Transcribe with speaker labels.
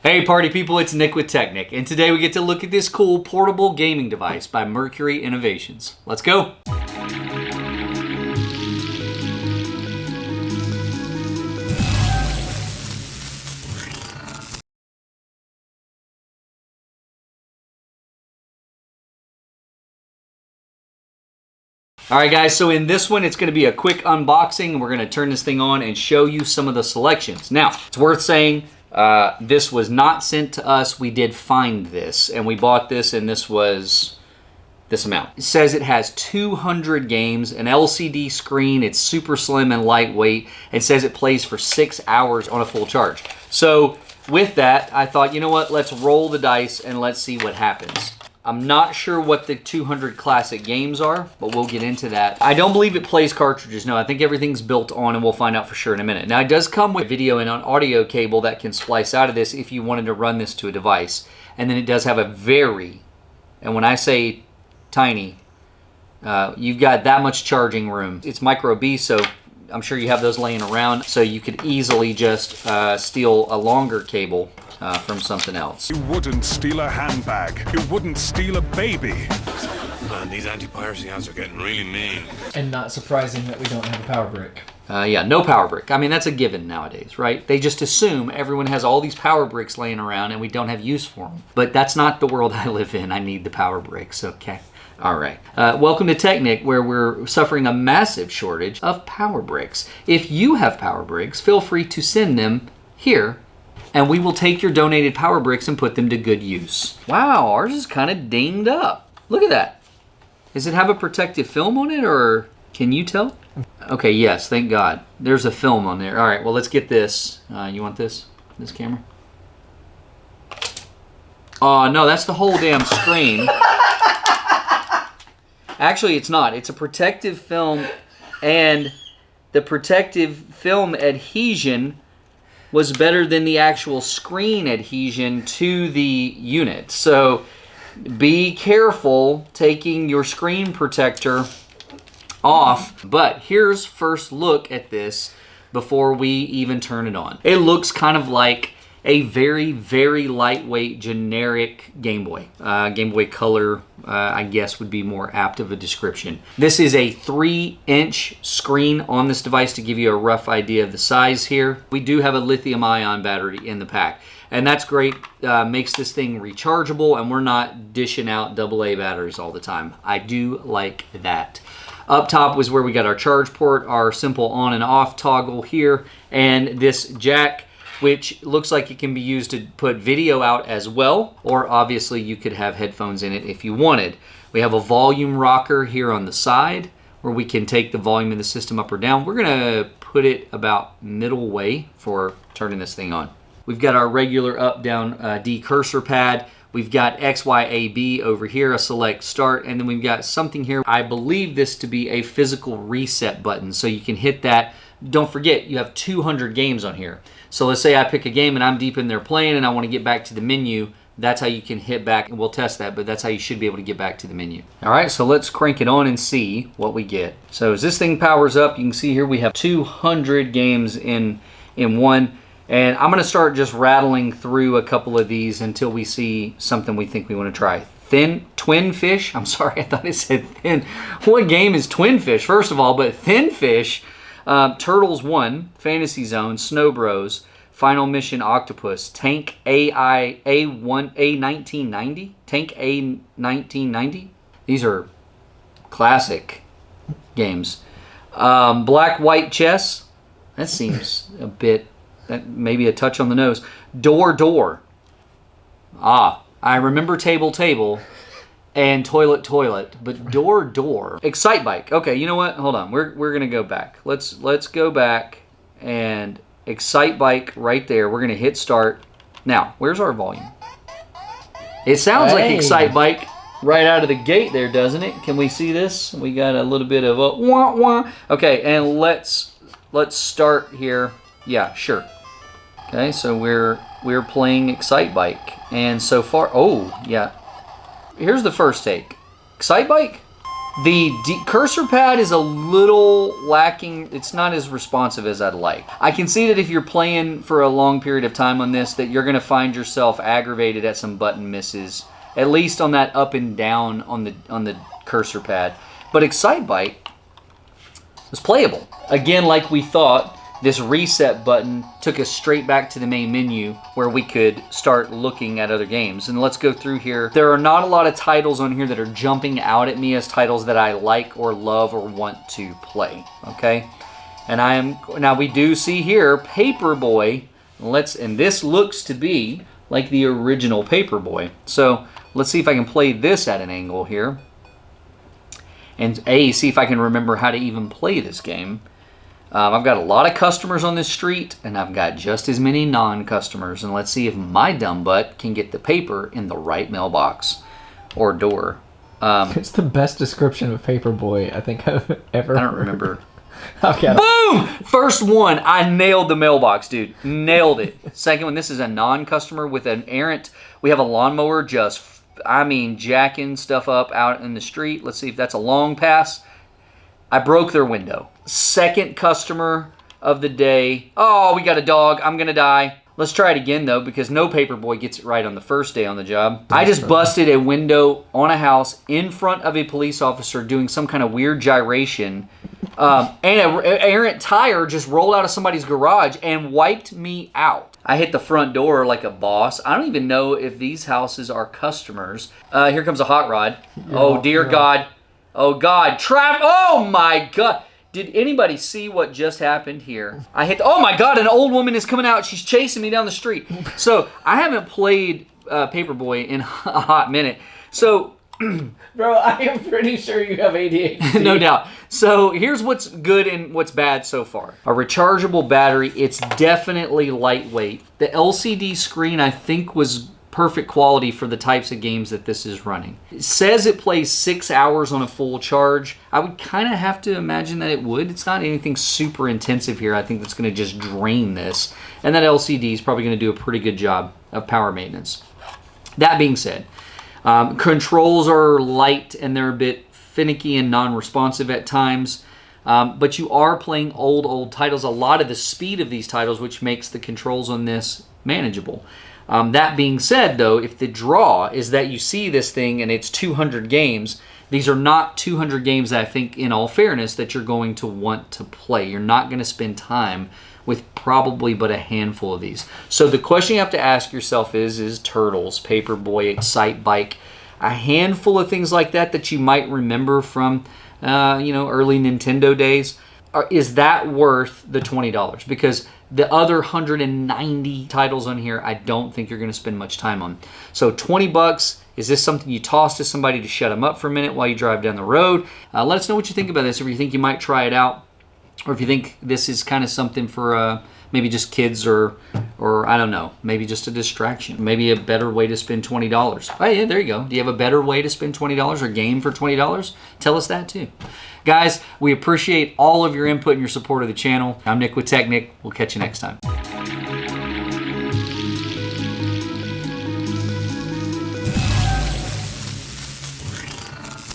Speaker 1: Hey party people, it's Nick with tech-Nic, and today we get to look at this cool portable gaming device by Merkury Innovations. Let's go! Alright guys, so in this one it's going to be a quick unboxing, and we're going to turn this thing on and show you some of the selections. Now, it's worth saying, this was not sent to us. We did find this, and we bought this, and this was this amount. It says it has 200 games, an LCD screen, it's super slim and lightweight. It says it plays for 6 hours on a full charge. So with that, I thought, you know what, let's roll the dice and let's see what happens. I'm not sure what the 200 classic games are, but we'll get into that. I don't believe it plays cartridges. No, I think everything's built on, and we'll find out for sure in a minute. Now, it does come with video and an audio cable that can splice out of this if you wanted to run this to a device. And then it does have a very, and when I say tiny, you've got that much charging room. It's micro B, so I'm sure you have those laying around, so you could easily just steal a longer cable from something else.
Speaker 2: You wouldn't steal a handbag. You wouldn't steal a baby.
Speaker 3: Man, these anti-piracy ads are getting really mean.
Speaker 4: And not surprising that we don't have a power brick.
Speaker 1: Yeah, no power brick. I mean, that's a given nowadays, right? They just assume everyone has all these power bricks laying around and we don't have use for them. But that's not the world I live in. I need the power bricks, okay? All right. Welcome to tech-Nic, where we're suffering a massive shortage of power bricks. If you have power bricks, feel free to send them here, and we will take your donated power bricks and put them to good use. Wow, ours is kind of dinged up. Look at that. Does it have a protective film on it, or can you tell? Okay, yes, thank God. There's a film on there. All right, well, let's get this. You want this camera? Oh, no, that's the whole damn screen. Actually, it's not. It's a protective film, and the protective film adhesion was better than the actual screen adhesion to the unit. So be careful taking your screen protector off. But here's first look at this before we even turn it on. It looks kind of like a very, very lightweight generic Game Boy. Game Boy Color, I guess, would be more apt of a description. This is a 3-inch screen on this device to give you a rough idea of the size here. We do have a lithium-ion battery in the pack, and that's great. Makes this thing rechargeable, and we're not dishing out AA batteries all the time. I do like that. Up top was where we got our charge port, our simple on and off toggle here, and this jack, which looks like it can be used to put video out as well, or obviously you could have headphones in it if you wanted. We have a volume rocker here on the side where we can take the volume of the system up or down. We're gonna put it about middle way for turning this thing on. We've got our regular up-down D cursor pad. We've got X, Y, A, B over here, a select start, and then we've got something here. I believe this to be a physical reset button, so you can hit that. Don't forget, you have 200 games on here. So let's say I pick a game and I'm deep in there playing and I want to get back to the menu. That's how you can hit back, and we'll test that, but that's how you should be able to get back to the menu. All right, so let's crank it on and see what we get. So as this thing powers up, you can see here we have 200 games in one. And I'm gonna start just rattling through a couple of these until we see something we think we wanna try. Twin Fish, I'm sorry, I thought it said thin. What game is Twin Fish, first of all, but Thin Fish, Turtles 1, Fantasy Zone, Snow Bros, Final Mission Octopus, Tank A1990? Tank A1990? These are classic games. Black White Chess, that seems a bit, maybe a touch on the nose. Door. Ah, I remember Table, and Toilet, but Door. Excite Bike. Okay, you know what? Hold on. We're gonna go back. Let's go back, and Excite Bike right there. We're gonna hit start. Now, where's our volume? It sounds like Excite Bike right out of the gate there, doesn't it? Can we see this? We got a little bit of a wah wah. Okay, and let's start here. Yeah, sure. Okay, so we're playing Excite Bike, and so far, oh yeah. Here's the first take. Excite Bike? The cursor pad is a little lacking. It's not as responsive as I'd like. I can see that if you're playing for a long period of time on this, that you're going to find yourself aggravated at some button misses, at least on that up and down on the cursor pad. But Excitebike was playable. Again, like we thought, this reset button took us straight back to the main menu where we could start looking at other games. And let's go through here. There are not a lot of titles on here that are jumping out at me as titles that I like or love or want to play, okay? And now we do see here Paperboy. And this looks to be like the original Paperboy. So let's see if I can play this at an angle here. And see if I can remember how to even play this game. I've got a lot of customers on this street, and I've got just as many non-customers. And let's see if my dumb butt can get the paper in the right mailbox or door.
Speaker 4: It's the best description of Paperboy I think I've ever
Speaker 1: I don't
Speaker 4: heard.
Speaker 1: remember.
Speaker 4: Okay.
Speaker 1: Boom! First one, I nailed the mailbox, dude. Nailed it. Second one, this is a non-customer with an errant. We have a lawnmower just, jacking stuff up out in the street. Let's see if that's a long pass. I broke their window. Second customer of the day. Oh, we got a dog. I'm going to die. Let's try it again, though, because no Paperboy gets it right on the first day on the job. I just busted a window on a house in front of a police officer doing some kind of weird gyration. And an errant tire just rolled out of somebody's garage and wiped me out. I hit the front door like a boss. I don't even know if these houses are customers. Here comes a hot rod. Oh, dear God. Oh, God. Oh, my God. Did anybody see what just happened here? Oh, my God. An old woman is coming out. She's chasing me down the street. So I haven't played Paperboy in a hot minute. So...
Speaker 4: Bro, I am pretty sure you have ADHD.
Speaker 1: No doubt. So here's what's good and what's bad so far. A rechargeable battery. It's definitely lightweight. The LCD screen, I think, was perfect quality for the types of games that this is running. It says it plays 6 hours on a full charge. I would kind of have to imagine that it would. It's not anything super intensive here. I think that's going to just drain this. And that LCD is probably going to do a pretty good job of power maintenance. That being said, controls are light and they're a bit finicky and non-responsive at times. But you are playing old titles. A lot of the speed of these titles, which makes the controls on this manageable. That being said, though, if the draw is that you see this thing and it's 200 games, these are not 200 games that I think, in all fairness, that you're going to want to play. You're not going to spend time with probably but a handful of these. So the question you have to ask yourself is Turtles, Paperboy, Excitebike, a handful of things like that you might remember from early Nintendo days. Is that worth the $20? Because the other 190 titles on here, I don't think you're going to spend much time on. So $20, is this something you toss to somebody to shut them up for a minute while you drive down the road? Let us know what you think about this. If you think you might try it out, or if you think this is kind of something for maybe just kids or I don't know, maybe just a distraction. Maybe a better way to spend $20. Oh yeah, there you go. Do you have a better way to spend $20 or game for $20? Tell us that too. Guys, we appreciate all of your input and your support of the channel. I'm Nick with tech-Nic. We'll catch you next time.